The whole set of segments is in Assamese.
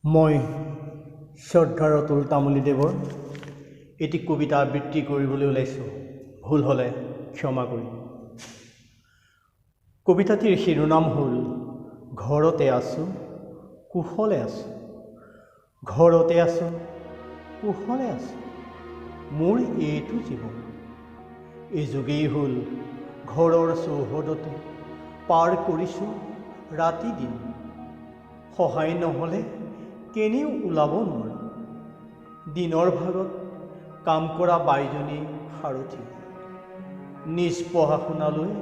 মই শ্ৰদ্ধাৰ অতুল তামুলীদেৱৰ এটি কবিতা আবৃত্তি কৰিবলৈ ওলাইছোঁ। ভুল হ'লে ক্ষমা কৰিম। কবিতাটিৰ শিৰোনাম হ'ল ঘৰতে আছোঁ কুশলে আছোঁ। ঘৰতে আছোঁ কুশলে আছোঁ, মোৰ এইটো জীৱন। এই যুগেই হ'ল ঘৰৰ চৌহদতে পাৰ কৰিছোঁ ৰাতি দিন। সহায় নহ'লে কেনিও ওলাব নোৱাৰোঁ। দিনৰ ভাগত কাম কৰা বাইজনী সাৰথি, নিজ পঢ়া শুনালৈ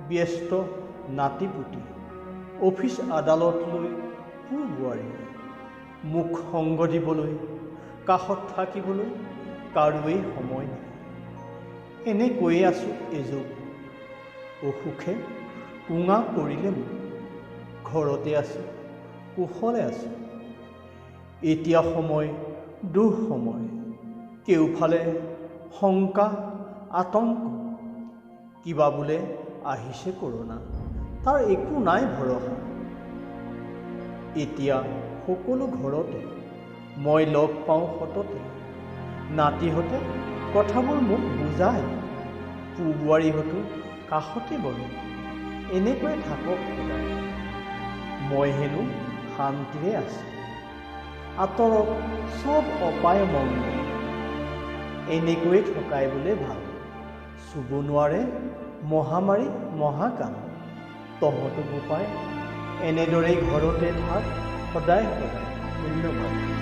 ব্যস্ত নাতিপুতি, অফিচ আদালতলৈ বোৱাৰী, মুখ সংগ দিবলৈ কাষত থাকিবলৈ কাৰোৱেই সময় নাই। এনেকৈয়ে আছোঁ এযুগ, অসুখে উঙা পৰিলে মোক। ঘৰতে আছোঁ কুশলে আছোঁ। এতিয়া সময় দুঃসময়, কেওফালে শংকা আতংক। কিবা বোলে আহিছে কৰোণা, তাৰ একো নাই ভৰসা। এতিয়া সকলো ঘৰতে মই লগ পাওঁ সততে। নাতিহঁতে কথাবোৰ মোক বুজায়, বোৱাৰীহঁতো কাষতে বহে। এনেকৈ থাকক সদায়, মই হেনো শান্তিৰে আছোঁ। আঁতৰত চব অপায় মংগল, এনেকৈয়ে থকাই বোলে ভাল। চুব নোৱাৰে মহামাৰী মহাকাল। তহঁতো বোপাই এনেদৰেই ঘৰতে থাক সদায় সদায়। ধন্যবাদ।